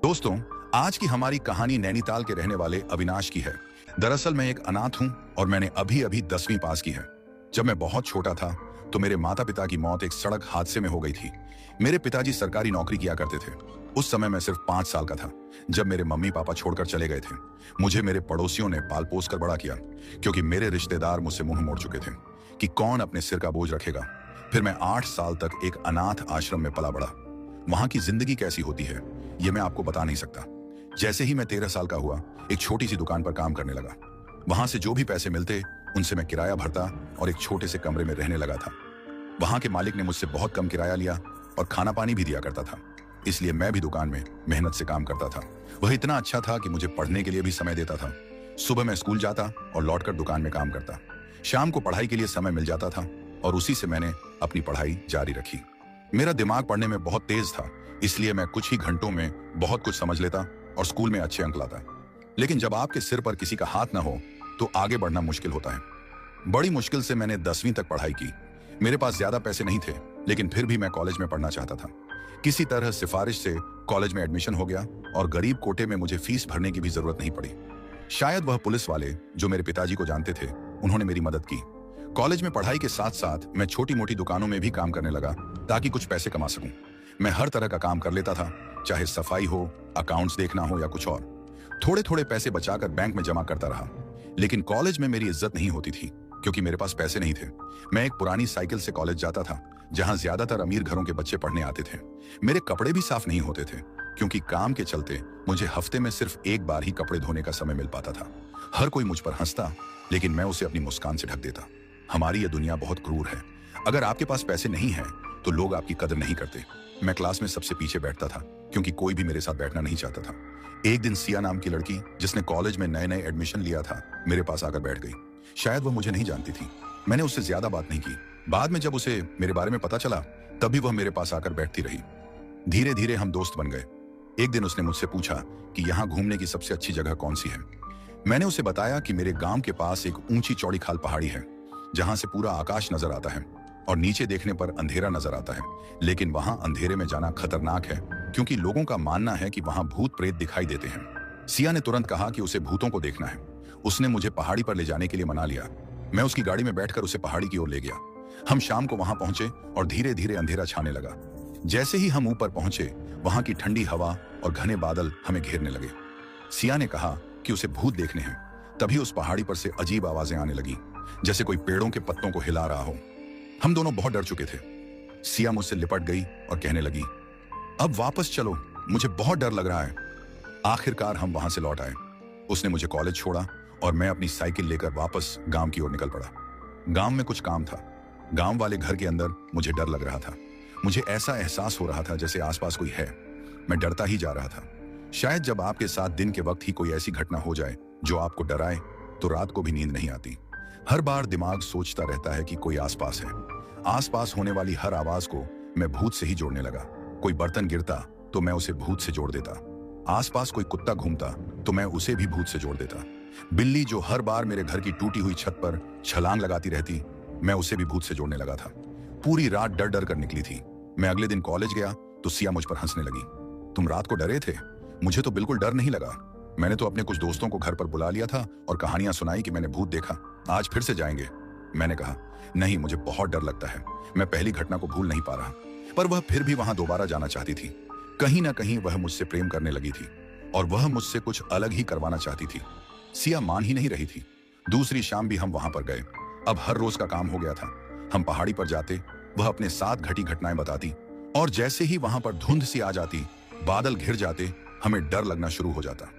दोस्तों, आज की हमारी कहानी नैनीताल के रहने वाले अविनाश की है। दरअसल मैं एक अनाथ हूं और मैंने अभी अभी 10वीं पास की है। जब मैं बहुत छोटा था तो मेरे माता पिता की मौत एक सड़क हादसे में हो गई थी। मेरे पिताजी सरकारी नौकरी किया करते थे। उस समय मैं सिर्फ 5 साल का था जब मेरे मम्मी पापा छोड़कर चले गए थे। मुझे मेरे पड़ोसियों ने पाल पोस कर बड़ा किया क्योंकि मेरे रिश्तेदार मुझसे मुंह मोड़ चुके थे कि कौन अपने सिर का बोझ रखेगा। फिर मैं 8 साल तक एक अनाथ आश्रम में पला बड़ा। वहां की जिंदगी कैसी होती है ये मैं आपको बता नहीं सकता। जैसे ही मैं 13 साल का हुआ, एक छोटी सी दुकान पर काम करने लगा। वहां से जो भी पैसे मिलते उनसे मैं किराया भरता और एक छोटे से कमरे में रहने लगा था। वहां के मालिक ने मुझसे बहुत कम किराया लिया और खाना पानी भी दिया करता था, इसलिए मैं भी दुकान में मेहनत से काम करता था। वह इतना अच्छा था कि मुझे पढ़ने के लिए भी समय देता था। सुबह मैं स्कूल जाता और लौटकर दुकान में काम करता। शाम को पढ़ाई के लिए समय मिल जाता था और उसी से मैंने अपनी पढ़ाई जारी रखी। मेरा दिमाग पढ़ने में बहुत तेज था, इसलिए मैं कुछ ही घंटों में बहुत कुछ समझ लेता और स्कूल में अच्छे अंक लाता। लेकिन जब आपके सिर पर किसी का हाथ ना हो तो आगे बढ़ना मुश्किल होता है। बड़ी मुश्किल से मैंने 10वीं तक पढ़ाई की। मेरे पास ज्यादा पैसे नहीं थे, लेकिन फिर भी मैं कॉलेज में पढ़ना चाहता था। किसी तरह सिफारिश से कॉलेज में एडमिशन हो गया और गरीब कोटे में मुझे फीस भरने की भी जरूरत नहीं पड़ी। शायद वह पुलिस वाले जो मेरे पिताजी को जानते थे, उन्होंने मेरी मदद की। कॉलेज में पढ़ाई के साथ साथ मैं छोटी मोटी दुकानों में भी काम करने लगा ताकि कुछ पैसे कमा सकूं। मैं हर तरह का काम कर लेता था, चाहे सफाई हो, अकाउंट्स देखना हो या कुछ और। थोड़े थोड़े पैसे बचाकर बैंक में जमा करता रहा। लेकिन कॉलेज में मेरी इज्जत नहीं होती थी क्योंकि मेरे पास पैसे नहीं थे। मैं एक पुरानी साइकिल से कॉलेज जाता था जहां ज्यादातर अमीर घरों के बच्चे पढ़ने आते थे। मेरे कपड़े भी साफ नहीं होते थे क्योंकि काम के चलते मुझे हफ्ते में सिर्फ एक बार ही कपड़े धोने का समय मिल पाता था। हर कोई मुझ पर हंसता, लेकिन मैं उसे अपनी मुस्कान से ढक देता। हमारी यह दुनिया बहुत क्रूर है। अगर आपके पास पैसे नहीं है तो लोग आपकी कदर नहीं करते। मैं क्लास में सबसे पीछे बैठता था क्योंकि कोई भी मेरे साथ बैठना नहीं चाहता था। एक दिन सिया नाम की लड़की, जिसने कॉलेज में नए नए एडमिशन लिया था, मेरे पास आकर बैठ गई। शायद वह मुझे नहीं जानती थी। मैंने उससे ज्यादा बात नहीं की। बाद में जब उसे मेरे बारे में पता चला तभी वह मेरे पास आकर बैठती रही। धीरे धीरे हम दोस्त बन गए। एक दिन उसने मुझसे पूछा कि यहाँ घूमने की सबसे अच्छी जगह कौन सी है। मैंने उसे बताया कि मेरे गांव के पास एक ऊंची चौड़ी खाल पहाड़ी है जहां से पूरा आकाश नजर आता है और नीचे देखने पर अंधेरा नजर आता है। लेकिन वहां अंधेरे में जाना खतरनाक है क्योंकि लोगों का मानना है कि वहां भूत प्रेत दिखाई देते हैं। सिया ने तुरंत कहा कि उसे भूतों को देखना है। उसने मुझे पहाड़ी पर ले जाने के लिए मना लिया। मैं उसकी गाड़ी में बैठकर उसे पहाड़ी की ओर ले गया। हम शाम को वहां पहुंचे और धीरे धीरे अंधेरा छाने लगा। जैसे ही हम ऊपर पहुंचे, वहां की ठंडी हवा और घने बादल हमें घेरने लगे। सिया ने कहा कि उसे भूत देखने हैं। तभी उस पहाड़ी पर से अजीब आवाजें आने लगी, जैसे कोई पेड़ों के पत्तों को हिला रहा हो। हम दोनों बहुत डर चुके थे। सिया मुझसे लिपट गई और कहने लगी, अब वापस चलो, मुझे बहुत डर लग रहा है। आखिरकार हम वहां से लौट आए। उसने मुझे कॉलेज छोड़ा और मैं अपनी साइकिल लेकर वापस गांव की ओर निकल पड़ा। गांव में कुछ काम था। गांव वाले घर के अंदर मुझे डर लग रहा था। मुझे ऐसा एहसास हो रहा था जैसे आसपास कोई है। मैं डरता ही जा रहा था। शायद जब आपके साथ दिन के वक्त ही कोई ऐसी घटना हो जाए जो आपको डराए तो रात को भी नींद नहीं आती। हर बार दिमाग सोचता रहता है कि कोई आसपास है। आसपास होने वाली हर आवाज को मैं भूत से ही जोड़ने लगा। कोई बर्तन गिरता तो मैं उसे भूत से जोड़ देता। आसपास कोई कुत्ता घूमता तो मैं उसे भी भूत से जोड़ देता। बिल्ली जो हर बार मेरे घर की टूटी हुई छत पर छलांग लगाती रहती, मैं उसे भी भूत से जोड़ने लगा था। पूरी रात डर डर कर निकली थी। मैं अगले दिन कॉलेज गया तो सिया मुझ पर हंसने लगी। तुम रात को डरे थे? मुझे तो बिल्कुल डर नहीं लगा। मैंने तो अपने कुछ दोस्तों को घर पर बुला लिया था और कहानियां सुनाई कि मैंने भूत देखा। आज फिर से जाएंगे? मैंने कहा, नहीं, मुझे बहुत डर लगता है। मैं पहली घटना को भूल नहीं पा रहा। पर वह फिर भी वहां दोबारा जाना चाहती थी। कहीं ना कहीं वह मुझसे प्रेम करने लगी थी और वह मुझसे कुछ अलग ही करवाना चाहती थी। सिया मान ही नहीं रही थी। दूसरी शाम भी हम वहां पर गए। अब हर रोज का काम हो गया था। हम पहाड़ी पर जाते, वह अपने साथ घटी घटनाएं बताती और जैसे ही वहां पर धुंध सी आ जाती, बादल घिर जाते, हमें डर लगना शुरू हो जाता।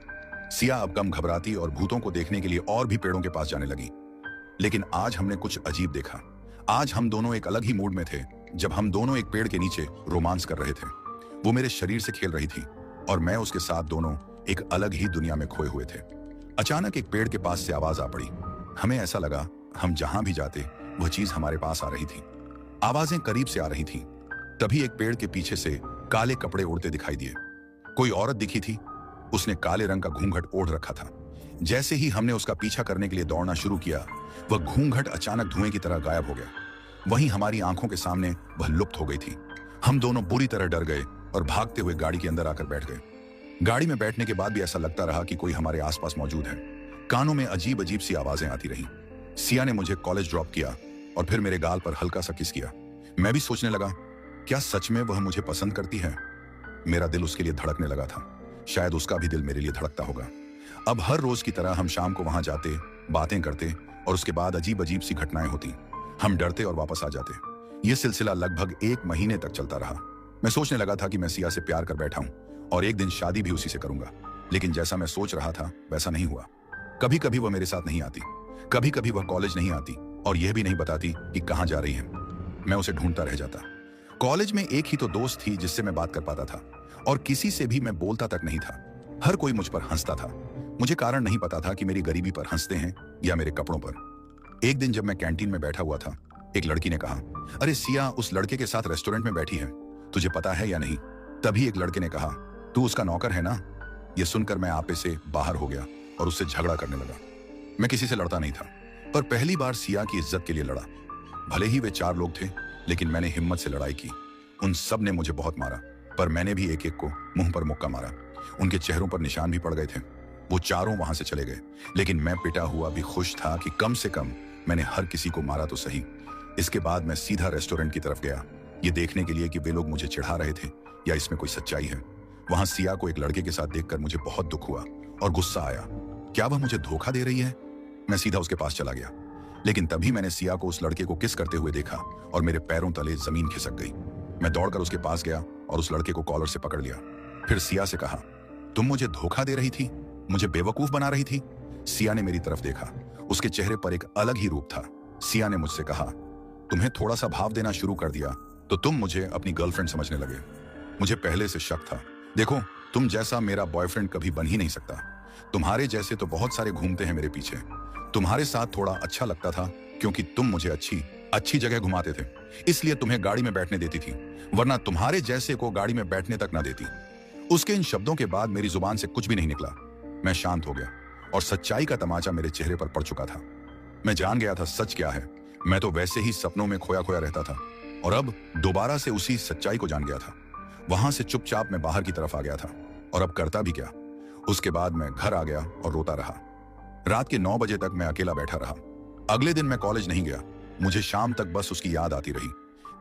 सिया अब कम घबराती और भूतों को देखने के लिए और भी पेड़ों के पास जाने लगी। लेकिन आज हमने कुछ अजीब देखा। आज हम दोनों एक अलग ही मूड में थे जब हम दोनों एक पेड़ के नीचे रोमांस कर रहे थे। वो मेरे शरीर से खेल रही थी और मैं उसके साथ, दोनों एक अलग ही दुनिया में खोए हुए थे। अचानक एक पेड़ के पास से आवाज आ पड़ी। हमें ऐसा लगा हम जहां भी जाते वह चीज हमारे पास आ रही थी। आवाजें करीब से आ रही थी। तभी एक पेड़ के पीछे से काले कपड़े उड़ते दिखाई दिए। कोई औरत दिखी थी। उसने काले रंग का घूंघट ओढ़ रखा था। जैसे ही हमने उसका पीछा करने के लिए दौड़ना शुरू किया, वह घूंघट अचानक धुएं की तरह गायब हो गया। वहीं हमारी आंखों के सामने वह लुप्त हो गई थी। हम दोनों बुरी तरह डर गए और भागते हुए गाड़ी के अंदर आकर बैठ गए। गाड़ी में बैठने के बाद भी ऐसा लगता रहा कि कोई हमारे आसपास मौजूद है। कानों में अजीब अजीब सी आवाजें आती रहीं। सिया ने मुझे कॉलेज ड्रॉप किया और फिर मेरे गाल पर हल्का सा किस किया। मैं भी सोचने लगा, क्या सच में वह मुझे पसंद करती है? मेरा दिल उसके लिए धड़कने लगा था। शायद उसका भी दिल मेरे लिए धड़कता होगा। अब हर रोज की तरह हम शाम को वहां जाते, बातें करते और उसके बाद अजीब अजीब सी घटनाएं होती। हम डरते और वापस आ जाते। यह सिलसिला लगभग 1 महीने तक चलता रहा। मैं सोचने लगा था कि मैं सिया से प्यार कर बैठा हूं और एक दिन शादी भी उसी से करूंगा। लेकिन जैसा मैं सोच रहा था वैसा नहीं हुआ। कभी कभी वह मेरे साथ नहीं आती, कभी कभी वह कॉलेज नहीं आती और यह भी नहीं बताती कि कहां जा रही है। मैं उसे ढूंढता रह जाता। कॉलेज में एक ही तो दोस्त थी जिससे मैं बात कर पाता था और किसी से भी मैं बोलता तक नहीं था। हर कोई मुझ पर हंसता था। मुझे कारण नहीं पता था कि मेरी गरीबी पर हंसते हैं या मेरे कपड़ों पर। एक दिन जब मैं कैंटीन में बैठा हुआ था, एक लड़की ने कहा, अरे सिया उस लड़के के साथ रेस्टोरेंट में बैठी है, तुझे पता है या नहीं? तभी एक लड़के ने कहा, तू उसका नौकर है ना? यह सुनकर मैं आपे से बाहर हो गया और उससे झगड़ा करने लगा। मैं किसी से लड़ता नहीं था, पर पहली बार सिया की इज्जत के लिए लड़ा। भले ही वे 4 लोग थे, लेकिन मैंने हिम्मत से लड़ाई की। उन सब ने मुझे बहुत मारा, पर मैंने भी एक एक को मुंह पर मुक्का मारा। उनके चेहरों पर निशान भी पड़ गए थे। वो चारों वहां से चले गए, लेकिन मैं पिटा हुआ भी खुश था कि कम से कम मैंने हर किसी को मारा तो सही। इसके बाद मैं सीधा रेस्टोरेंट की तरफ गया, ये देखने के लिए कि वे लोग मुझे चिढ़ा रहे थे या इसमें कोई सच्चाई है। वहां सिया को एक लड़के के साथ देखकर मुझे बहुत दुख हुआ और गुस्सा आया। क्या वह मुझे धोखा दे रही है? मैं सीधा उसके पास चला गया, लेकिन तभी मैंने सिया को उस लड़के को किस करते हुए देखा और मेरे पैरों तले जमीन खिसक गई। मैं दौड़कर उसके पास गया और उस लड़के को कॉलर से पकड़ लिया। फिर सिया से कहा, तुम मुझे धोखा दे रही थी, मुझे बेवकूफ बना रही थी? सिया ने मेरी तरफ देखा। उसके चेहरे पर एक अलग ही रूप था। सिया ने मुझसे कहा, तुम्हें थोड़ा सा भाव देना शुरू कर दिया तो तुम मुझे अपनी गर्लफ्रेंड समझने लगे। मुझे पहले से शक था। देखो, तुम जैसा मेरा बॉयफ्रेंड कभी बन ही नहीं सकता। तुम्हारे जैसे तो बहुत सारे घूमते हैं मेरे पीछे। तुम्हारे साथ थोड़ा अच्छा लगता था क्योंकि तुम मुझे अच्छी जगह घुमाते थे, इसलिए तुम्हें गाड़ी में बैठने देती थी, वरना तुम्हारे जैसे को गाड़ी में बैठने तक ना देती। उसके इन शब्दों के बाद मेरी जुबान से कुछ भी नहीं निकला। मैं शांत हो गया और सच्चाई का तमाचा मेरे चेहरे पर पड़ चुका था। मैं जान गया था सच क्या है। मैं तो वैसे ही सपनों में खोया खोया रहता था और अब दोबारा से उसी सच्चाई को जान गया था। वहां से चुपचाप मैं बाहर की तरफ आ गया था और अब करता भी क्या। उसके बाद मैं घर आ गया और रोता रहा। रात के 9 बजे तक मैं अकेला बैठा रहा। अगले दिन मैं कॉलेज नहीं गया। मुझे शाम तक बस उसकी याद आती रही।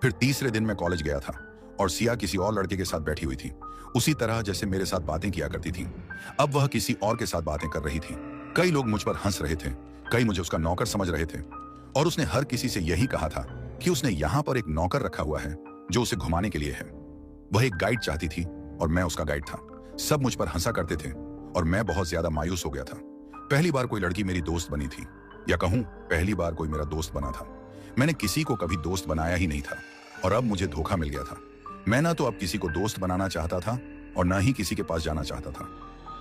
फिर तीसरे दिन मैं कॉलेज गया था और सिया किसी और लड़के के साथ बैठी हुई थी, उसी तरह जैसे मेरे साथ बातें किया करती थी। अब वह किसी और के साथ बातें कर रही थी। कई लोग मुझ पर हंस रहे थे, कई मुझे उसका नौकर समझ रहे थे और उसने हर किसी से यही कहा था कि उसने यहाँ पर एक नौकर रखा हुआ है जो उसे घुमाने के लिए है। वह एक गाइड चाहती थी और मैं उसका गाइड था। सब मुझ पर हंसा करते थे और मैं बहुत ज्यादा मायूस हो गया था। पहली बार कोई लड़की मेरी दोस्त बनी थी, या कहूं पहली बार कोई मेरा दोस्त बना था। मैंने किसी को कभी दोस्त बनाया ही नहीं था और अब मुझे धोखा मिल गया था। मैं ना तो अब किसी को दोस्त बनाना चाहता था और ना ही किसी के पास जाना चाहता था।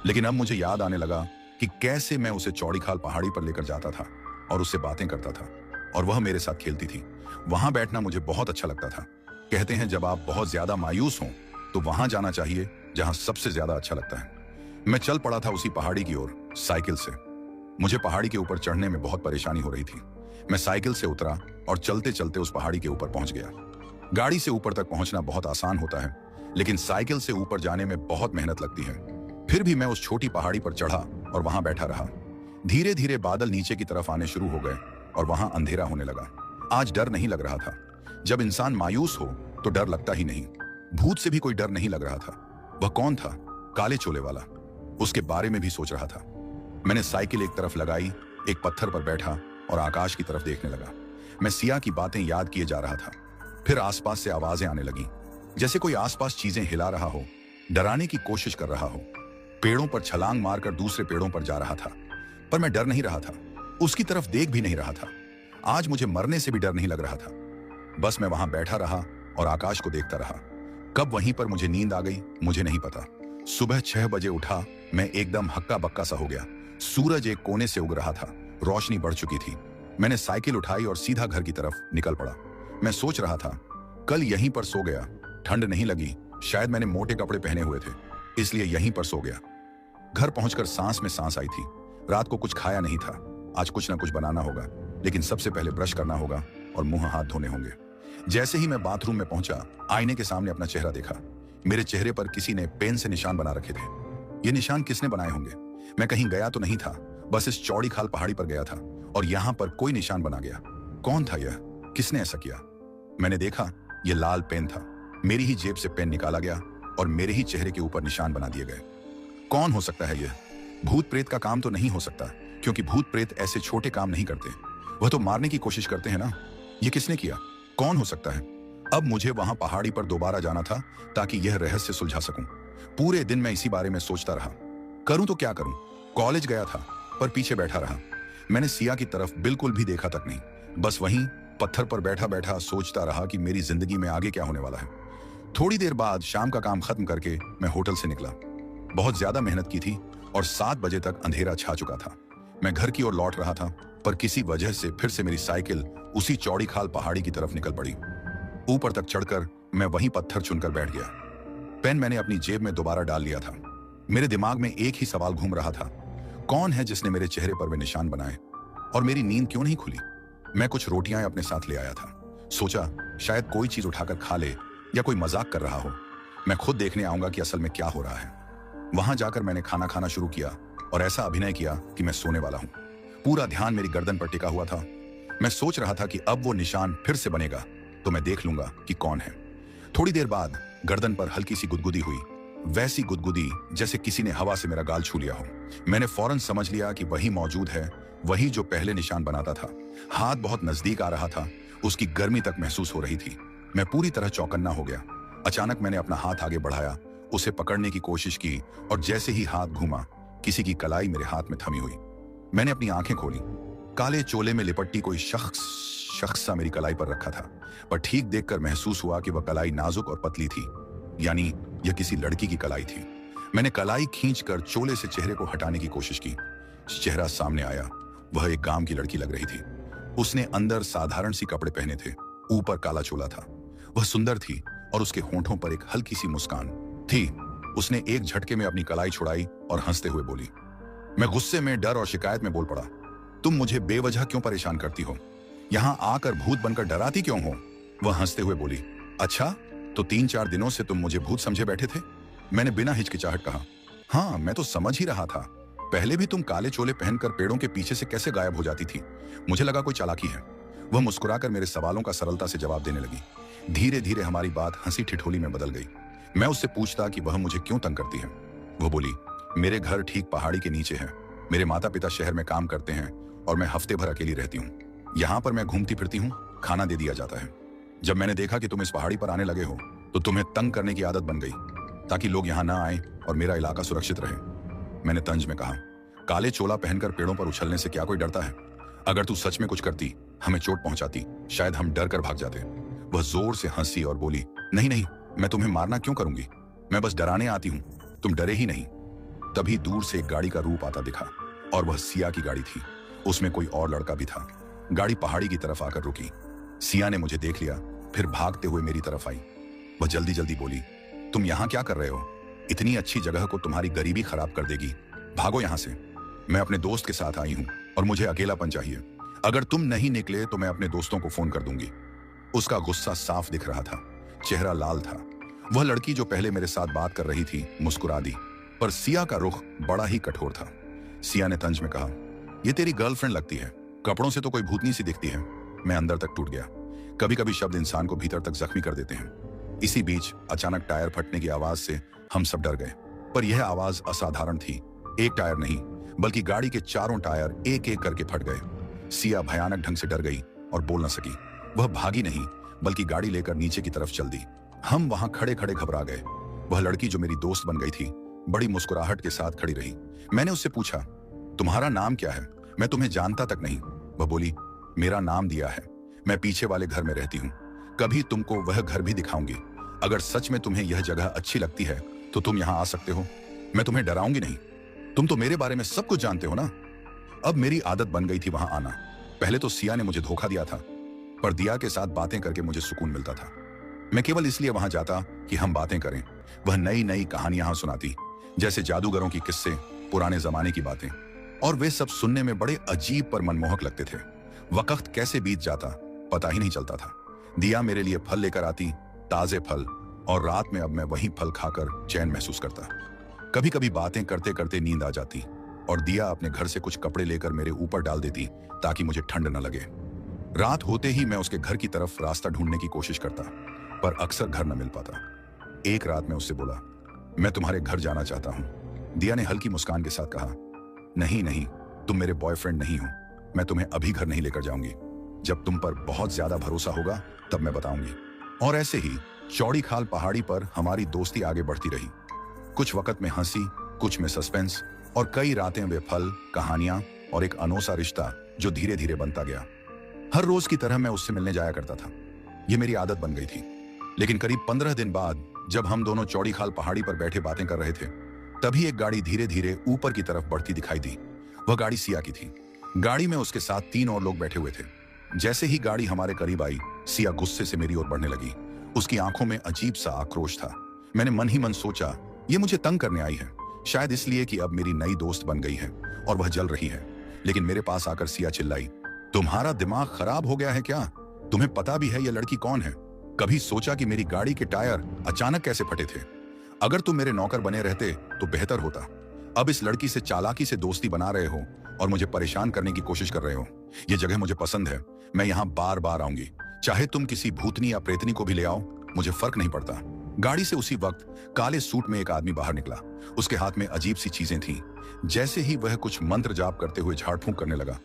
लेकिन अब मुझे याद आने लगा कि कैसे मैं उसे चौड़ी खाल पहाड़ी पर लेकर जाता था और उससे बातें करता था और वह मेरे साथ खेलती थी। वहां बैठना मुझे बहुत अच्छा लगता था। कहते हैं जब आप बहुत ज्यादा मायूस हों तो वहां जाना चाहिए जहां सबसे ज्यादा अच्छा लगता है। मैं चल पड़ा था उसी पहाड़ी की ओर साइकिल से। मुझे पहाड़ी के ऊपर चढ़ने में बहुत परेशानी हो रही थी। मैं साइकिल से उतरा और चलते चलते उस पहाड़ी के ऊपर पहुंच गया। गाड़ी से ऊपर तक पहुंचना बहुत आसान होता है, लेकिन साइकिल से ऊपर जाने में बहुत मेहनत लगती है। फिर भी मैं उस छोटी पहाड़ी पर चढ़ा और वहां बैठा रहा। धीरे धीरे बादल नीचे की तरफ आने शुरू हो गए और वहां अंधेरा होने लगा। आज डर नहीं लग रहा था। जब इंसान मायूस हो तो डर लगता ही नहीं। भूत से भी कोई डर नहीं लग रहा था। वह कौन था? काले चोले वाला। उसके बारे में भी सोच रहा था। मैंने साइकिल एक तरफ लगाई, एक पत्थर पर बैठा और आकाश की तरफ देखने लगा। मैं सिया की बातें याद किए जा रहा था। फिर आसपास से आवाजें आने लगी, जैसे कोई आसपास चीजें हिला रहा हो, डराने की कोशिश कर रहा हो। पेड़ों पर छलांग मारकर दूसरे पेड़ों पर जा रहा था, पर मैं डर नहीं रहा था। उसकी तरफ देख भी नहीं रहा था। आज मुझे मरने से भी डर नहीं लग रहा था। बस मैं वहां बैठा रहा और आकाश को देखता रहा। कब वहीं पर मुझे नींद आ गई मुझे नहीं पता। सुबह 6 बजे उठा। मैं एकदम हक्का बक्का सा हो गया। सूरज एक कोने से उग रहा था, रोशनी बढ़ चुकी थी। मैंने साइकिल उठाई और सीधा घर की तरफ निकल पड़ा। मैं सोच रहा था, कल यहीं पर सो गया, ठंड नहीं लगी, शायद मैंने मोटे कपड़े पहने हुए थे इसलिए यहीं पर सो गया। घर पहुंचकर सांस में सांस आई थी। रात को कुछ खाया नहीं था। आज कुछ ना कुछ बनाना होगा, लेकिन सबसे पहले ब्रश करना होगा और मुंह हाथ धोने होंगे। जैसे ही मैं बाथरूम में पहुंचा, आईने के सामने अपना चेहरा देखा। मेरे चेहरे पर किसी ने पेन से निशान बना रखे थे। ये निशान किसने बनाए होंगे? मैं कहीं गया तो नहीं था, बस इस चौड़ी खाल पहाड़ी पर गया था और यहाँ पर कोई निशान बना गया। कौन था यह? किसने ऐसा किया? मैंने देखा, यह लाल पेन था। मेरी ही जेब से पेन निकाला गया और मेरे ही चेहरे के ऊपर निशान बना दिए गए। कौन हो सकता है यह? भूत प्रेत का काम तो नहीं हो सकता, क्योंकि भूत प्रेत ऐसे छोटे काम नहीं करते। वह तो मारने की कोशिश करते हैं ना। यह किसने किया? कौन हो सकता है? अब मुझे वहां पहाड़ी पर दोबारा जाना था ताकि यह रहस्य सुलझा सकूं। पूरे दिन मैं इसी बारे में सोचता रहा, करूं तो क्या करूं। कॉलेज गया था पर पीछे बैठा रहा। मैंने सिया की तरफ बिल्कुल भी देखा तक नहीं, बस वहीं पत्थर पर बैठा बैठा सोचता रहा कि मेरी जिंदगी में आगे क्या होने वाला है। थोड़ी देर बाद शाम का काम खत्म करके मैं होटल से निकला। बहुत ज्यादा मेहनत की थी और 7 बजे तक अंधेरा छा चुका था। मैं घर की ओर लौट रहा था, पर किसी वजह से फिर से मेरी साइकिल उसी चौड़ी खाल पहाड़ी की तरफ निकल पड़ी। ऊपर तक चढ़कर मैं वहीं पत्थर चुनकर बैठ गया। पेन मैंने अपनी जेब में दोबारा डाल लिया था। मेरे दिमाग में एक ही सवाल घूम रहा था, कौन है जिसने मेरे चेहरे पर वे निशान बनाए? और मेरी नींद क्यों नहीं खुली? मैं कुछ रोटियां अपने साथ ले आया था। सोचा शायद कोई चीज उठाकर खा ले या कोई मजाक कर रहा हो। मैं खुद देखने आऊंगा कि असल में क्या हो रहा है। वहां जाकर मैंने खाना खाना शुरू किया और ऐसा अभिनय किया कि मैं सोने वाला हूं। पूरा ध्यान मेरी गर्दन पर टिका हुआ था। मैं सोच रहा था कि अब वो निशान फिर से बनेगा तो मैं देख लूंगा कि कौन है। थोड़ी देर बाद गर्दन पर हल्की सी गुदगुदी हुई, वैसी गुदगुदी जैसे किसी ने हवा से मेरा गाल छू लिया हो। मैंने फौरन समझ लिया कि वही मौजूद है, वही जो पहले निशान बनाता था। हाथ बहुत नजदीक आ रहा था, उसकी गर्मी तक महसूस हो रही थी। मैं पूरी तरह चौकन्ना हो गया। अचानक मैंने अपना हाथ आगे बढ़ाया, उसे पकड़ने की कोशिश की और जैसे ही हाथ घूमा, किसी की कलाई मेरे हाथ में थमी हुई। मैंने अपनी आंखें खोली। काले चोले में लिपट्टी कोई शख्स सा मेरी कलाई पर रखा था, पर ठीक देखकर महसूस हुआ कि वह कलाई नाजुक और पतली थी, यानी यह किसी लड़की की कलाई थी। मैंने कलाई खींचकर चोले से चेहरे को हटाने की कोशिश की। चेहरा सामने आया। वह एक गांव की लड़की लग रही थी। उसने अंदर साधारण सी कपड़े पहने थे, ऊपर काला चोला था। वह सुंदर थी और उसके होंठों पर एक हल्की सी मुस्कान थी। उसने एक झटके में अपनी कलाई छुड़ाई और हंसते हुए बोली। मैं गुस्से में, डर और शिकायत में बोल पड़ा, तुम मुझे बेवजह क्यों परेशान करती हो? यहाँ आकर भूत बनकर डराती क्यों हो? वह हंसते हुए बोली, अच्छा तो 3-4 दिनों से तुम मुझे भूत समझे बैठे थे? मैंने बिना हिचकिचाहट कहा, हाँ मैं तो समझ ही रहा था। पहले भी तुम काले चोले पहनकर पेड़ों के पीछे से कैसे गायब हो जाती थी? मुझे लगा कोई चालाकी है। वह मुस्कुराकर मेरे सवालों का सरलता से जवाब देने लगी। धीरे धीरे हमारी बात हंसी ठिठोली में बदल गई। मैं उससे पूछता कि वह मुझे क्यों तंग करती है। वह बोली, मेरे घर ठीक पहाड़ी के नीचे है। मेरे माता पिता शहर में काम करते हैं और मैं हफ्ते भर अकेली रहती हूँ। यहाँ पर मैं घूमती फिरती हूँ, खाना दे दिया जाता है। जब मैंने देखा कि तुम इस पहाड़ी पर आने लगे हो तो तुम्हें तंग करने की आदत बन गई, ताकि लोग यहाँ ना आए और मेरा इलाका सुरक्षित रहे। मैंने तंज में कहा, काले चोला पहनकर पेड़ों पर उछलने से क्या कोई डरता है? अगर तू सच में कुछ करती, हमें चोट पहुंचाती, शायद हम डर कर भाग जाते। वह जोर से हंसी और बोली, नहीं नहीं, मैं तुम्हें मारना क्यों करूंगी? मैं बस डराने आती हूँ, तुम डरे ही नहीं। तभी दूर से एक गाड़ी का रूप आता दिखा और वह सिया की गाड़ी थी। उसमें कोई और लड़का भी था। गाड़ी पहाड़ी की तरफ आकर रुकी। सिया ने मुझे देख लिया, फिर भागते हुए मेरी तरफ आई। वह जल्दी जल्दी बोली, तुम यहाँ क्या कर रहे हो? इतनी अच्छी जगह को तुम्हारी गरीबी खराब कर देगी, भागो यहाँ से। मैं अपने दोस्त के साथ आई हूँ और मुझे अकेलापन चाहिए। अगर तुम नहीं निकले तो मैं अपने दोस्तों को फोन कर दूंगी। उसका गुस्सा साफ दिख रहा था, चेहरा लाल था। वह लड़की जो पहले मेरे साथ बात कर रही थी मुस्कुरा दी, पर सिया का रुख बड़ा ही कठोर था। सिया ने तंज में कहा, ये तेरी गर्लफ्रेंड लगती है, कपड़ों से तो कोई भूतनी सी दिखती है। मैं अंदर तक टूट गया। कभी कभी शब्द इंसान को भीतर तक जख्मी कर देते हैं। इसी बीच अचानक टायर फटने की आवाज से हम सब डर गए, पर यह आवाज असाधारण थी। एक टायर नहीं, बल्कि गाड़ी के चारों टायर एक एक करके फट गए। सिया भयानक ढंग से डर गई और बोल न सकी। वह भागी नहीं, बल्कि गाड़ी लेकर नीचे की तरफ चल दी। हम वहां खड़े खड़े घबरा गए। वह लड़की जो मेरी दोस्त बन गई थी, बड़ी मुस्कुराहट के साथ खड़ी रही। मैंने उससे पूछा, तुम्हारा नाम क्या है? मैं तुम्हें जानता तक नहीं। वह बोली, मेरा नाम दिया है, मैं पीछे वाले घर में रहती हूँ। कभी तुमको वह घर भी दिखाऊंगी। अगर सच में तुम्हें यह जगह अच्छी लगती है तो तुम यहाँ आ सकते हो। मैं तुम्हें डराऊंगी नहीं। तुम तो मेरे बारे में सब कुछ जानते हो ना। अब मेरी आदत बन गई थी वहां आना। पहले तो सिया ने मुझे धोखा दिया था, पर दिया के साथ बातें करके मुझे सुकून मिलता था। मैं केवल इसलिए वहां जाता कि हम बातें करें। वह नई नई कहानियां सुनाती, जैसे जादूगरों की किस्से, पुराने जमाने की बातें, और वे सब सुनने में बड़े अजीब पर मनमोहक लगते थे। वक्त कैसे बीत जाता पता ही नहीं चलता था। दिया मेरे लिए फल लेकर आती, ताजे फल, और रात में अब मैं वही फल खाकर चैन महसूस करता। कभी कभी बातें करते करते नींद आ जाती और दिया अपने घर से कुछ कपड़े लेकर मेरे ऊपर डाल देती ताकि मुझे ठंड न लगे। रात होते ही मैं उसके घर की तरफ रास्ता ढूंढने की कोशिश करता, पर अक्सर घर न मिल पाता। एक रात मैं उससे बोला, मैं तुम्हारे घर जाना चाहता हूं। दिया ने हल्की मुस्कान के साथ कहा, नहीं नहीं, तुम मेरे बॉयफ्रेंड नहीं हो। मैं तुम्हें अभी घर नहीं लेकर जाऊंगी। जब तुम पर बहुत ज्यादा भरोसा होगा तब मैं बताऊंगी। और ऐसे ही चौड़ी खाल पहाड़ी पर हमारी दोस्ती आगे बढ़ती रही। कुछ वक्त में हंसी, कुछ में सस्पेंस और कई रातें बेफल कहानियां और एक अनोसा रिश्ता जो धीरे धीरे बनता गया। हर रोज की तरह मैं उससे मिलने जाया करता था। यह मेरी आदत बन गई थी। लेकिन करीब 15 दिन बाद जब हम दोनों चौड़ी खाल पहाड़ी पर बैठे बातें कर रहे थे, तभी एक गाड़ी धीरे धीरे ऊपर की तरफ बढ़ती दिखाई दी। वह गाड़ी सिया की थी। गाड़ी में उसके साथ 3 और लोग बैठे हुए थे। जैसे ही गाड़ी हमारे करीब आई, सिया गुस्से से मेरी ओर बढ़ने लगी। उसकी आंखों में अजीब सा आक्रोश था। मैंने मन ही मन सोचा, ये मुझे तंग करने आई है, शायद इसलिए कि अब मेरी नई दोस्त बन गई है और वह जल रही है। लेकिन मेरे पास आकर सिया चिल्लाई, तुम्हारा दिमाग खराब हो गया है क्या? तुम्हें पता भी है यह लड़की कौन है? कभी सोचा कि मेरी गाड़ी के टायर अचानक कैसे फटे थे? अगर तुम मेरे नौकर बने रहते तो बेहतर होता। अब इस लड़की से चालाकी से दोस्ती बना रहे हो और मुझे परेशान करने की कोशिश कर रहे हो। यह जगह मुझे पसंद है, मैं यहाँ बार बार आऊंगी। चाहे तुम किसी भूतनी या प्रेतनी को भी ले आओ, मुझे फर्क नहीं पड़ता। गाड़ी से उसी वक्त काले सूट में एक आदमी बाहर निकला। उसके हाथ में अजीब सी चीजें थीं। जैसे ही वह कुछ मंत्र जाप करते हुए झाड़ फूंक करने लगा,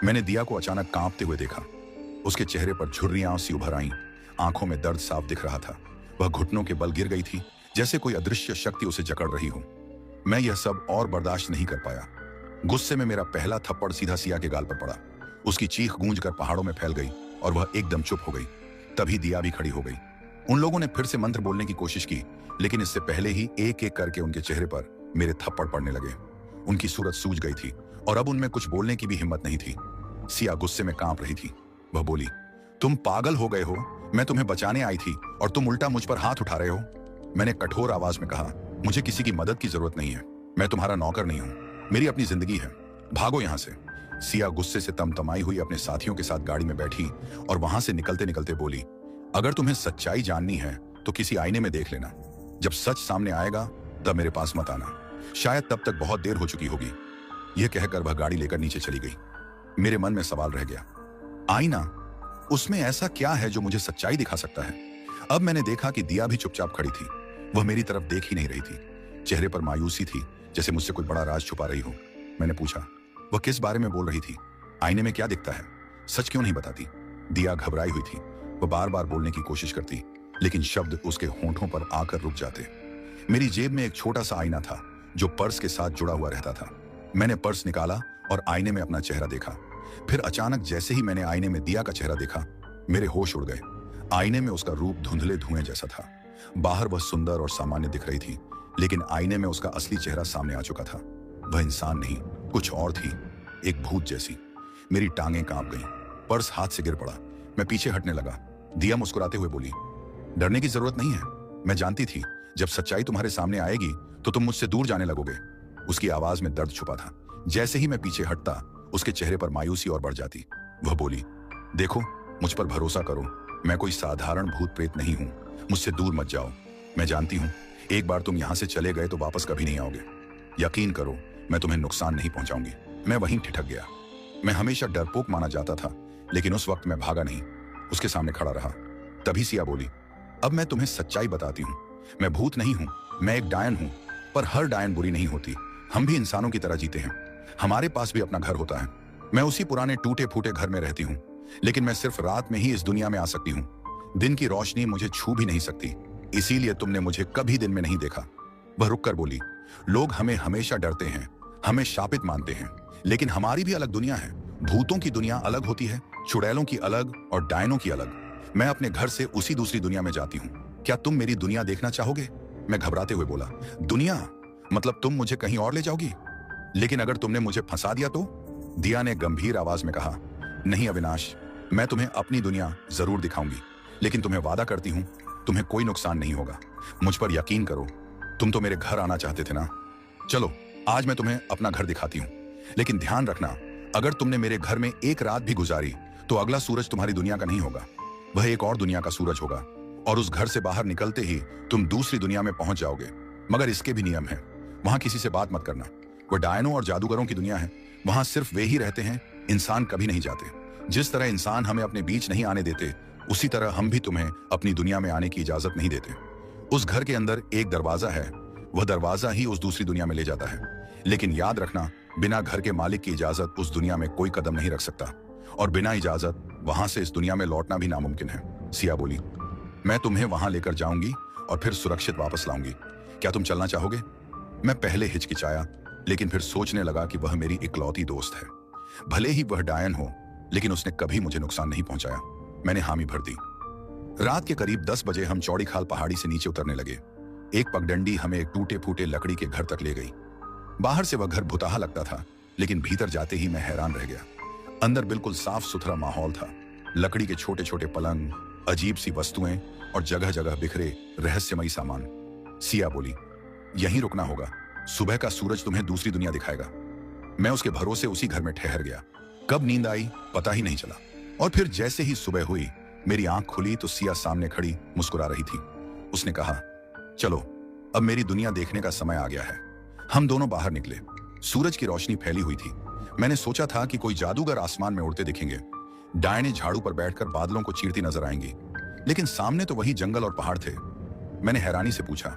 मैंने दिया को अचानक कांपते हुए देखा। उसके चेहरे पर झुर्रियां सी उभर आईं, आंखों में दर्द साफ दिख रहा था। वह घुटनों के बल गिर गई थी, जैसे कोई अदृश्य शक्ति उसे जकड़ रही हो। मैं यह सब और बर्दाश्त नहीं कर पाया। गुस्से में मेरा पहला थप्पड़ सीधा सिया के गाल पर पड़ा। उसकी चीख गूंजकर पहाड़ों में फैल गई और वह एकदम चुप हो गई। तभी दिया भी खड़ी हो गई। उन लोगों ने फिर से मंत्र बोलने की कोशिश की, लेकिन इससे पहले ही एक एक करके उनके चेहरे पर मेरे थप्पड़ पड़ने लगे। उनकी सूरत सूज गई थी और अब उनमें कुछ बोलने की भी हिम्मत नहीं थी। सिया गुस्से में कांप रही थी। वह बोली, तुम पागल हो गए हो? मैं तुम्हें बचाने आई थी और तुम उल्टा मुझ पर हाथ उठा रहे हो। मैंने कठोर आवाज में कहा, मुझे किसी की मदद की जरूरत नहीं है। मैं तुम्हारा नौकर नहीं हूं। मेरी अपनी जिंदगी है। भागो यहां से। सिया गुस्से से तमतमाई हुई अपने साथियों के साथ गाड़ी में बैठी और वहां से निकलते निकलते बोली, अगर तुम्हें सच्चाई जाननी है तो किसी आईने में देख लेना। जब सच सामने आएगा तब मेरे पास मत आना। शायद तब तक बहुत देर हो चुकी होगी। यह कहकर वह गाड़ी लेकर नीचे चली गई। मेरे मन में सवाल रह गया, आईना, उसमें ऐसा क्या है जो मुझे सच्चाई दिखा सकता है? अब मैंने देखा कि दिया भी चुपचाप खड़ी थी। वह मेरी तरफ देख ही नहीं रही थी। चेहरे पर मायूसी थी, जैसे मुझसे कोई बड़ा राज छुपा रही हो। मैंने पूछा, वह किस बारे में बोल रही थी? आईने में क्या दिखता है? सच क्यों नहीं बताती? दिया घबराई हुई थी। वह बार बार बोलने की कोशिश करती, लेकिन शब्द उसके होंठों पर आकर रुक जाते। मेरी जेब में एक छोटा सा आईना था जो पर्स के साथ जुड़ा हुआ रहता था। मैंने पर्स निकाला और आईने में अपना चेहरा देखा। फिर अचानक जैसे ही मैंने आईने में दिया का चेहरा देखा, मेरे होश उड़ गए। आईने में उसका रूप धुंधले धुएं जैसा था। बाहर वह सुंदर और सामान्य दिख रही थी, लेकिन आईने में उसका असली चेहरा सामने आ चुका था। वह इंसान नहीं, कुछ और थी, एक भूत जैसी। मेरी टांगें कांप गईं। पर्स हाथ से गिर पड़ा। मैं पीछे हटने लगा। दिया मुस्कुराते हुए बोली, डरने की जरूरत नहीं है। मैं जानती थी जब सच्चाई तुम्हारे सामने आएगी तो तुम मुझसे दूर जाने लगोगे। उसकी आवाज में दर्द छुपा था। जैसे ही मैं पीछे हटता, उसके चेहरे पर मायूसी और बढ़ जाती। वह बोली, देखो, मुझ पर भरोसा करो। मैं कोई साधारण भूत प्रेत नहीं हूं। मुझसे दूर मत जाओ। मैं जानती हूं एक बार तुम यहां से चले गए तो वापस कभी नहीं आओगे। यकीन करो, मैं तुम्हें नुकसान नहीं पहुंचाऊंगी। मैं वहीं ठिठक गया। मैं हमेशा डरपोक माना जाता था, लेकिन उस वक्त मैं भागा नहीं, उसके सामने खड़ा रहा। तभी सिया बोली, अब मैं तुम्हें सच्चाई बताती हूँ। मैं भूत नहीं हूँ, मैं एक डायन हूँ। पर हर डायन बुरी नहीं होती। हम भी इंसानों की तरह जीते हैं। हमारे पास भी अपना घर होता है। मैं उसी पुराने टूटे फूटे घर में रहती हूँ, लेकिन मैं सिर्फ रात में ही इस दुनिया में आ सकती हूँ। दिन की रोशनी मुझे छू भी नहीं सकती, इसीलिए तुमने मुझे कभी दिन में नहीं देखा। वह रुककर बोली, लोग हमें हमेशा डरते हैं, हमें शापित मानते हैं, लेकिन हमारी भी अलग दुनिया है। भूतों की दुनिया अलग होती है, चुड़ैलों की अलग और डायनों की अलग। मैं अपने घर से उसी दूसरी दुनिया में जाती हूँ। क्या तुम मेरी दुनिया देखना चाहोगे? मैं घबराते हुए बोला, दुनिया? मतलब तुम मुझे कहीं और ले जाओगी? लेकिन अगर तुमने मुझे फंसा दिया तो? दिया ने गंभीर आवाज में कहा, नहीं अविनाश, मैं तुम्हें अपनी दुनिया जरूर दिखाऊंगी, लेकिन तुम्हें वादा करती हूँ तुम्हें कोई नुकसान नहीं होगा। मुझ पर यकीन करो। तुम तो मेरे घर आना चाहते थे ना? चलो, आज मैं तुम्हें अपना घर दिखाती हूँ, लेकिन ध्यान रखना, अगर तुमने मेरे घर में एक रात भी गुजारी तो अगला सूरज तुम्हारी दुनिया का नहीं होगा, वह एक और दुनिया का सूरज होगा, और उस घर से बाहर निकलते ही तुम दूसरी दुनिया में पहुंच जाओगे। मगर इसके भी नियम हैं। वहां किसी से बात मत करना। वो डायनों और जादूगरों की दुनिया है, वहां सिर्फ वे ही रहते हैं, इंसान कभी नहीं जाते। जिस तरह इंसान हमें अपने बीच नहीं आने देते, उसी तरह हम भी तुम्हें अपनी दुनिया में आने की इजाजत नहीं देते। उस घर के अंदर एक दरवाजा है, वह दरवाजा ही उस दूसरी दुनिया में ले जाता है। लेकिन याद रखना, बिना घर के मालिक की इजाजत उस दुनिया में कोई कदम नहीं रख सकता, और बिना इजाजत वहां से इस दुनिया में लौटना भी नामुमकिन है। सिया बोली, मैं तुम्हें वहां लेकर जाऊंगी और फिर सुरक्षित वापस लाऊंगी। क्या तुम चलना चाहोगे? मैं पहले हिचकिचाया, लेकिन फिर सोचने लगा कि वह मेरी इकलौती दोस्त है। भले ही वह डायन हो, लेकिन उसने कभी मुझे नुकसान नहीं पहुंचाया। मैंने हामी भर दी। रात के करीब 10 बजे हम चौड़ी खाल पहाड़ी से नीचे उतरने लगे। एक पगडंडी हमें एक टूटे फूटे लकड़ी के घर तक ले गई। बाहर से वह घर भुताहा लगता था, लेकिन भीतर जाते ही मैं हैरान रह गया। अंदर बिल्कुल साफ सुथरा माहौल था। लकड़ी के छोटे छोटे पलंग, अजीब सी वस्तुएं और जगह जगह बिखरे रहस्यमयी सामान। सिया बोली, यहीं रुकना होगा, सुबह का सूरज तुम्हें दूसरी दुनिया दिखाएगा। मैं उसके भरोसे उसी घर में ठहर गया। कब नींद आई पता ही नहीं चला, और फिर जैसे ही सुबह हुई, मेरी आंख खुली तो सिया सामने खड़ी मुस्कुरा रही थी। उसने कहा, चलो अब मेरी दुनिया देखने का समय आ गया है। हम दोनों बाहर निकले। सूरज की रोशनी फैली हुई थी। मैंने सोचा था कि कोई जादूगर आसमान में उड़ते दिखेंगे, डायने झाड़ू पर बैठकर बादलों को चीरती नजर आएंगी, लेकिन सामने तो वही जंगल और पहाड़ थे। मैंने हैरानी से पूछा,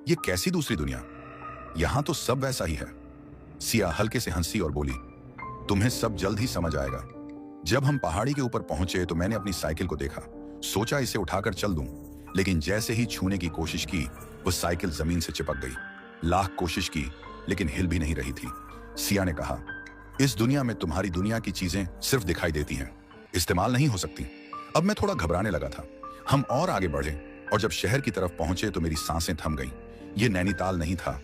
ये कैसी दूसरी दुनिया? यहां तो सब वैसा ही है। सिया हल्के से हंसी और बोली, तुम्हें सब जल्द ही समझ आएगा। जब हम पहाड़ी के ऊपर पहुंचे तो मैंने अपनी साइकिल को देखा। सोचा इसे उठाकर चल दूं, लेकिन जैसे ही छूने की कोशिश की, वो साइकिल जमीन से चिपक गई। लाख कोशिश की, लेकिन हिल भी नहीं रही थी। सिया ने कहा, इस दुनिया में तुम्हारी दुनिया की चीजें सिर्फ दिखाई देती हैं, इस्तेमाल नहीं हो सकती। अब मैं थोड़ा घबराने लगा था। हम और आगे बढ़े, और जब शहर की तरफ पहुंचे तो मेरी सांसें थम गईं। ये नैनीताल नहीं था,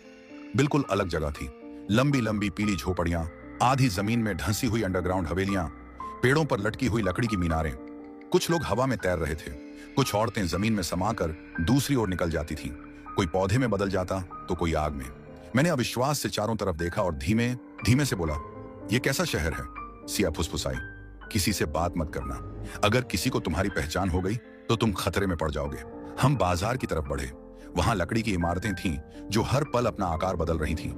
बिल्कुल अलग जगह थी। लंबी लंबी पीली झोपड़ियां, आधी जमीन में ढंसी हुई अंडरग्राउंड हवेलियां, पेड़ों पर लटकी हुई लकड़ी की मीनारें। कुछ लोग हवा में तैर रहे थे, कुछ औरतें जमीन में समाकर दूसरी ओर निकल जाती थीं। कोई पौधे में बदल जाता तो कोई आग में। मैंने अविश्वास से चारों तरफ देखा और धीमे धीमे से बोला, ये कैसा शहर है? सिया फुसफुसाई, किसी से बात मत करना। अगर किसी को तुम्हारी पहचान हो गई तो तुम खतरे में पड़ जाओगे। हम बाजार की तरफ बढ़े। वहां लकड़ी की इमारतें थीं जो हर पल अपना आकार बदल रही थीं।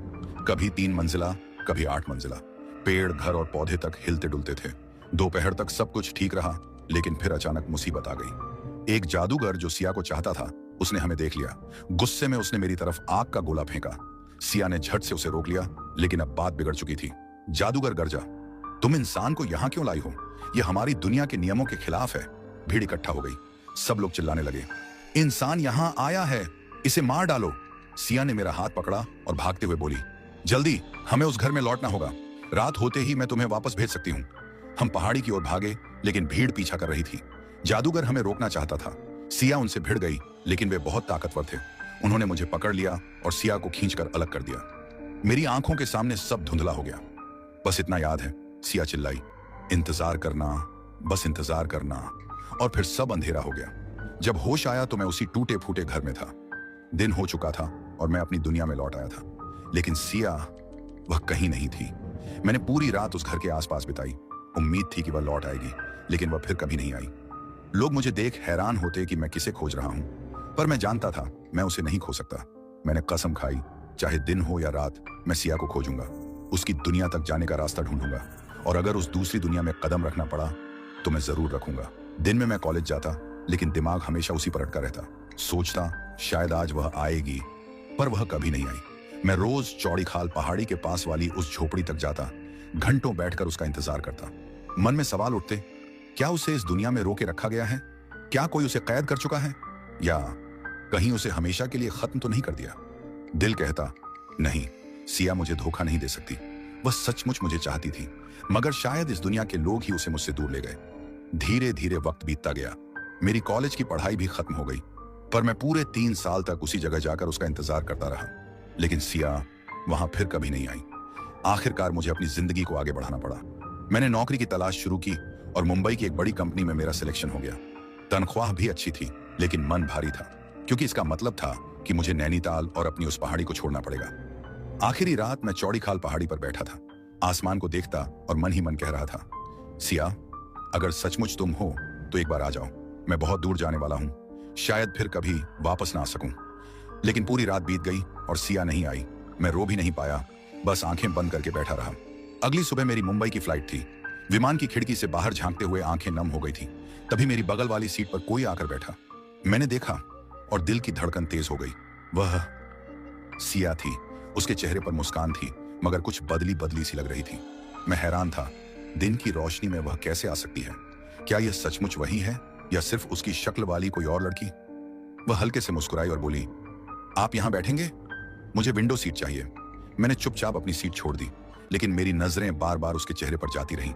कभी 3 मंजिला, कभी 8 मंजिला। पेड़, घर और पौधे तक हिलते डुलते थे। दोपहर तक सब कुछ ठीक रहा, लेकिन फिर अचानक मुसीबत आ गई। एक जादूगर जो सिया को चाहता था, उसने हमें देख लिया। गुस्से में उसने मेरी तरफ आग का गोला फेंका। सिया ने झट से उसे रोक लिया, लेकिन अब बात बिगड़ चुकी थी। जादूगर गरजा, तुम इंसान को यहां क्यों लाई हो? यह हमारी दुनिया के नियमों के खिलाफ है। भीड़ इकट्ठा हो गई। सब लोग चिल्लाने लगे, इंसान यहां आया है, इसे मार डालो। सिया ने मेरा हाथ पकड़ा और भागते हुए बोली, जल्दी, हमें उस घर में लौटना होगा। रात होते ही मैं तुम्हें वापस भेज सकती हूँ। हम पहाड़ी की ओर भागे, लेकिन भीड़ पीछा कर रही थी। जादूगर हमें रोकना चाहता था। सिया उनसे भिड़ गई, लेकिन वे बहुत ताकतवर थे। उन्होंने मुझे पकड़ लिया और सिया को खींचकर अलग कर दिया। मेरी आंखों के सामने सब धुंधला हो गया। बस इतना याद है, सिया चिल्लाई, इंतजार करना, बस इंतजार करना। और फिर सब अंधेरा हो गया। जब होश आया तो मैं उसी टूटे फूटे घर में था। दिन हो चुका था और मैं अपनी दुनिया में लौट आया था, लेकिन सिया वह कहीं नहीं थी। मैंने पूरी रात उस घर के आसपास बिताई। उम्मीद थी कि वह लौट आएगी, लेकिन वह फिर कभी नहीं आई। लोग मुझे देख हैरान होते कि मैं किसे खोज रहा हूं, पर मैं जानता था मैं उसे नहीं खो सकता। मैंने कसम खाई, चाहे दिन हो या रात, मैं सिया को खोजूंगा, उसकी दुनिया तक जाने का रास्ता ढूंढूंगा, और अगर उस दूसरी दुनिया में कदम रखना पड़ा तो मैं जरूर रखूंगा। दिन में मैं कॉलेज जाता, लेकिन दिमाग हमेशा उसी पर अटका रहता। सोचता शायद आज वह आएगी, पर वह कभी नहीं आई। मैं रोज चौड़ी खाल पहाड़ी के पास वाली उस झोपड़ी तक जाता, घंटों बैठकर उसका इंतजार करता। मन में सवाल उठते, क्या उसे इस दुनिया में रोके रखा गया है? क्या कोई उसे कैद कर चुका है, या कहीं उसे हमेशा के लिए खत्म तो नहीं कर दिया? दिल कहता, नहीं, सिया मुझे धोखा नहीं दे सकती। वह सचमुच मुझे चाहती थी, मगर शायद इस दुनिया के लोग ही उसे मुझसे दूर ले गए। धीरे धीरे वक्त बीतता गया। मेरी कॉलेज की पढ़ाई भी खत्म हो गई, पर मैं पूरे 3 साल तक उसी जगह जाकर उसका इंतजार करता रहा, लेकिन सिया वहां फिर कभी नहीं आई। आखिरकार मुझे अपनी जिंदगी को आगे बढ़ाना पड़ा। मैंने नौकरी की तलाश शुरू की और मुंबई की एक बड़ी कंपनी में मेरा सिलेक्शन हो गया। तनख्वाह भी अच्छी थी, लेकिन मन भारी था, क्योंकि इसका मतलब था कि मुझे नैनीताल और अपनी उस पहाड़ी को छोड़ना पड़ेगा। आखिरी रात मैं चौड़ी खाल पहाड़ी पर बैठा था, आसमान को देखता और मन ही मन कह रहा था, सिया, अगर सचमुच तुम हो तो एक बार आ जाओ। मैं बहुत दूर जाने वाला हूं, शायद फिर कभी वापस ना आ सकूं। लेकिन पूरी रात बीत गई और सिया नहीं आई। मैं रो भी नहीं पाया, बस आंखें बंद करके बैठा रहा। अगली सुबह मेरी मुंबई की फ्लाइट थी। विमान की खिड़की से बाहर झांकते हुए आंखें नम हो गई थी। तभी मेरी बगल वाली सीट पर कोई आकर बैठा। मैंने देखा और दिल की धड़कन तेज हो गई। वह सिया थी। उसके चेहरे पर मुस्कान थी, मगर कुछ बदली बदली सी लग रही थी। मैं हैरान था, दिन की रोशनी में वह कैसे आ सकती है? क्या यह सचमुच वही है या सिर्फ उसकी शक्ल वाली कोई और लड़की? वह हल्के से मुस्कुराई और बोली, आप यहां बैठेंगे? मुझे विंडो सीट चाहिए। मैंने चुपचाप अपनी सीट छोड़ दी, लेकिन मेरी नजरें बार बार उसके चेहरे पर जाती रहीं।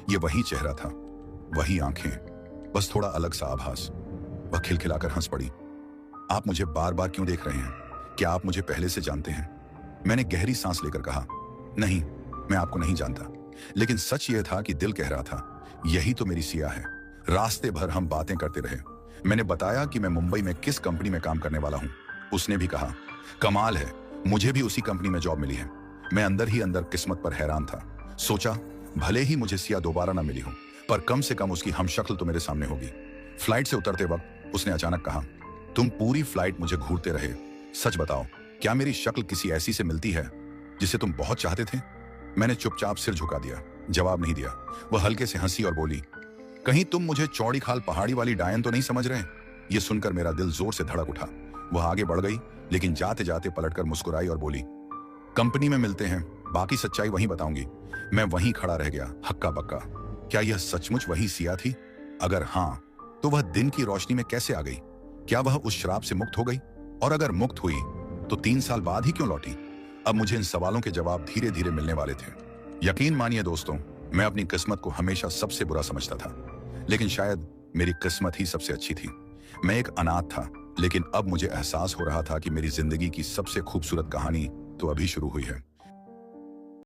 यह वही चेहरा था, वही आंखें, बस थोड़ा अलग सा आभास। वह खिलखिलाकर हंस पड़ी। आप मुझे बार बार क्यों देख रहे हैं? क्या आप मुझे पहले से जानते हैं? मैंने गहरी सांस लेकर कहा, नहीं, मैं आपको नहीं जानता। लेकिन सच यह था कि दिल कह रहा था, यही तो मेरी सिया है। रास्ते भर हम बातें करते रहे। मैंने बताया कि मैं मुंबई में किस कंपनी में काम करने वाला हूं। उसने भी कहा, कमाल है, मुझे भी उसी कंपनी में जॉब मिली है। मैं अंदर ही अंदर किस्मत पर हैरान था। सोचा, भले ही मुझे सिया दोबारा ना मिली हो, पर कम से कम उसकी हमशक्ल तो मेरे सामने होगी। फ्लाइट से उतरते वक्त उसने अचानक कहा, तुम पूरी फ्लाइट मुझे घूरते रहे। सच बताओ, क्या मेरी शक्ल किसी ऐसी से मिलती है जिसे तुम बहुत चाहते थे? मैंने चुपचाप सिर झुका दिया, जवाब नहीं दिया। वह हल्के से हंसी और बोली, कहीं तुम मुझे चौड़ी खाल पहाड़ी वाली डायन तो नहीं समझ रहे? यह सुनकर मेरा दिल जोर से धड़क उठा। वह आगे बढ़ गई, लेकिन जाते जाते पलटकर मुस्कुराई और बोली, कंपनी में मिलते हैं, बाकी सच्चाई वहीं बताऊंगी। मैं वहीं खड़ा रह गया, हक्का बक्का। क्या यह सचमुच वही सिया थी? अगर हां, तो वह दिन की रोशनी में कैसे आ गई? क्या वह उस शराब से मुक्त हो गई? और अगर मुक्त हुई तो 3 साल बाद ही क्यों लौटी? अब मुझे इन सवालों के जवाब धीरे धीरे मिलने वाले थे। यकीन मानिए दोस्तों, मैं अपनी किस्मत को हमेशा सबसे बुरा समझता था, लेकिन शायद मेरी किस्मत ही सबसे अच्छी थी। मैं एक अनाथ था, लेकिन अब मुझे एहसास हो रहा था कि मेरी जिंदगी की सबसे खूबसूरत कहानी तो अभी शुरू हुई है।